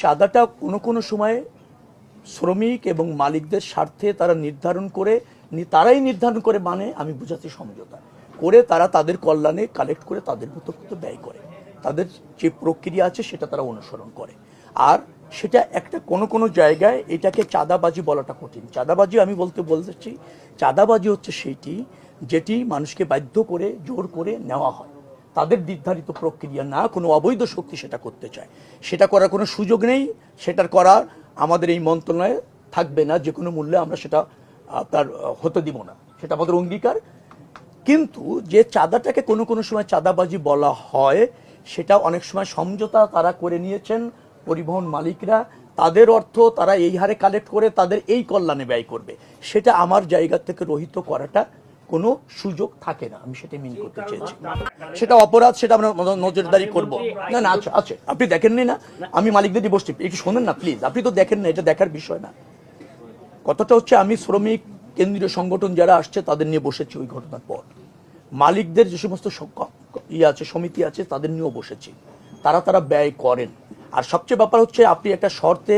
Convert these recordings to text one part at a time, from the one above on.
চাঁদাটা কোনো কোনো সময় শ্রমিক এবং মালিকদের স্বার্থে তারা নির্ধারণ করে তারাই নির্ধারণ করে, মানে আমি বুঝাচ্ছি সমঝোতা করে তারা তাদের কল্যাণে কালেক্ট করে তাদের মতো ব্যয় করে, তাদের যে প্রক্রিয়া আছে সেটা তারা অনুসরণ করে। আর সেটা একটা কোনো কোনো জায়গায় এটাকে চাঁদাবাজি বলাটা কঠিন। চাঁদাবাজি আমি বলতেছি চাঁদাবাজি হচ্ছে সেইটি যেটি মানুষকে বাধ্য করে জোর করে নেওয়া হয়, তাদের নির্ধারিত প্রক্রিয়া না, কোনো অবৈধ শক্তি সেটা করতে চায়, সেটা করার কোনো সুযোগ নেই, সেটার করার আমাদের এই মন্ত্রণালয়ে থাকবে না, যে কোনো মূল্যে আমরা সেটা তার হতে দিব না, সেটা আমাদের অঙ্গীকার। কিন্তু যে চাঁদাটাকে কোনো কোনো সময় চাঁদাবাজি বলা হয়, সেটা অনেক সময় সমঝোতা তারা করে নিয়েছেন পরিবহন মালিকরা, তাদের অর্থ তারা এই হারে কালেক্ট করে তাদের এই কল্যাণে ব্যয় করবে, সেটা আমার জায়গা থেকে রহিত করাটা কোনো সুযোগ থাকে না, আমি সেটা মিন করতে চেয়েছি। সেটা অপরাধ, সেটা আমরা নজরদারি করবো। না না আচ্ছা আচ্ছা, আপনি দেখেননি না, আমি মালিকদের বসছি, একটু শোনেন না প্লিজ, আপনি তো দেখেন না, এটা দেখার বিষয় না। কথাটা হচ্ছে আমি শ্রমিক কেন্দ্রীয় সংগঠন যারা আসছে তাদের নিয়ে বসেছি ওই ঘটনার পর, মালিকদের যে সমস্ত আছে সমিতি আছে তাদের নিয়েও বসেছি, তারা ব্যয় করেন। আর সবচেয়ে ব্যাপার হচ্ছে আপনি একটা শর্তে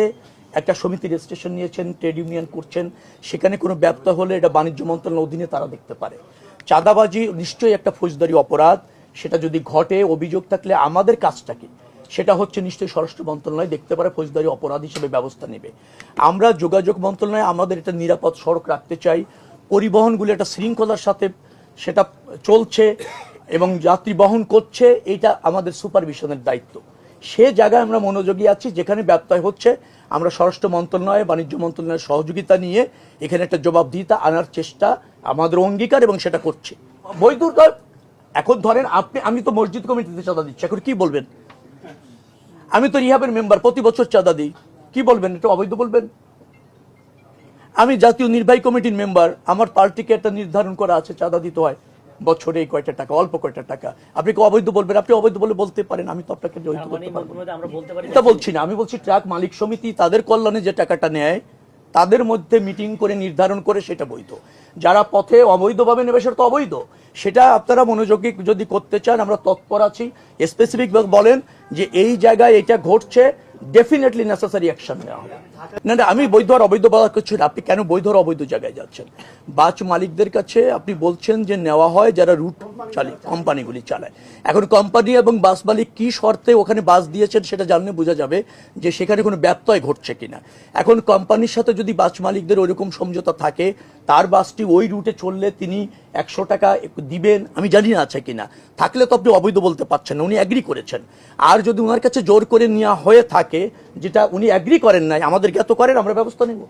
একটা সমিতি রেজিস্ট্রেশন নিয়েছেন, ট্রেড ইউনিয়ন করছেন, সেখানে কোনো ব্যত্যয় হলে এটা বাণিজ্য মন্ত্রণালয়ের অধীনে তারা দেখতে পারে। চাঁদাবাজি নিশ্চয়ই একটা ফৌজদারি অপরাধ, সেটা যদি ঘটে অভিযোগ থাকলে আমাদের কাজটা কি, সেটা হচ্ছে নিশ্চয়ই স্বরাষ্ট্র মন্ত্রণালয় দেখতে পারে, ফৌজদারি অপরাধ হিসেবে ব্যবস্থা নেবে। আমরা যোগাযোগ মন্ত্রণালয়ে আমাদের এটা নিরাপদ সড়ক রাখতে চাই, পরিবহনগুলো একটা শৃঙ্খলার সাথে সেটা চলছে এবং যাত্রী বহন করছে, এইটা আমাদের সুপারভিশনের দায়িত্ব। সে জায়গায় আমরা মনোযোগী আছি, যেখানে ব্যত্যয় হচ্ছে আমরা স্বরাষ্ট্র মন্ত্রণালয় বাণিজ্য মন্ত্রণালয়ের সহযোগিতা নিয়ে এখানে একটা জবাবদিহিতা আনার চেষ্টা আমাদের অঙ্গীকার, এবং সেটা করছে। বৈধতা এখন ধরেন আমি তো মসজিদ কমিটিতে চাঁদা দিচ্ছি, এখন কি বলবেন? আমি তো রিহাবের মেম্বার, প্রতি বছর চাঁদা দিই, কি বলবেন? এটা অবৈধ বলবেন? আমি জাতীয় নির্বাহী কমিটির মেম্বার, আমার পার্টিকে একটা নির্ধারণ করা আছে চাঁদা দিতে হয় বছরে এই কয়টা টাকা, অল্প কয়টা টাকা, আপনি কি অবৈধ বলবেন? আপনি অবৈধ বলে বলতে পারেন, আমি তো আপনাকে এটা বলছি না। আমি বলছি ট্রাক মালিক সমিতি তাদের কল্যাণে যে টাকাটা নেয় তাদের মধ্যে মিটিং করে নির্ধারণ করে সেটা বৈধ। যারা পথে অবৈধভাবে নেবে সেটা তো অবৈধ, সেটা আপনারা মনোযোগী যদি করতে চান আমরা তৎপর আছি। স্পেসিফিক বলেন যে এই জায়গায় এটা ঘটছে, ডেফিনেটলি নেসেসারি অ্যাকশন নেওয়া হবে। না না, আমি বৈধ আর অবৈধ বলা কিছু না, আপনি কেন বৈধ আর অবৈধ জায়গায় যাচ্ছেন? বাস মালিকদের কাছে আপনি বলছেন যে নেওয়া হয় যারা রুট চালিয়ে কোম্পানিগুলি চালায়, এখন কোম্পানি এবং বাস মালিক কি শর্তে ওখানে বাস দিয়েছেন সেটা জানলে বোঝা যাবে যে সেখানে কোনো ব্যত্যয় ঘটছে কিনা। এখন কোম্পানির সাথে যদি বাস মালিকদের ওইরকম সমঝোতা থাকে, তার বাসটি ওই রুটে চললে তিনি 100 টাকা দিবেন, আমি জানি না আছে কিনা, থাকলে তো আপনি অবৈধ বলতে পারছেন না, উনি অ্যাগ্রি করেছেন। আর যদি ওনার কাছে জোর করে নেওয়া হয়ে থাকে যেটা উনি অ্যাগ্রি করেন নাই, আমাদের জ্ঞাত করেন, আমরা ব্যবস্থা নেব।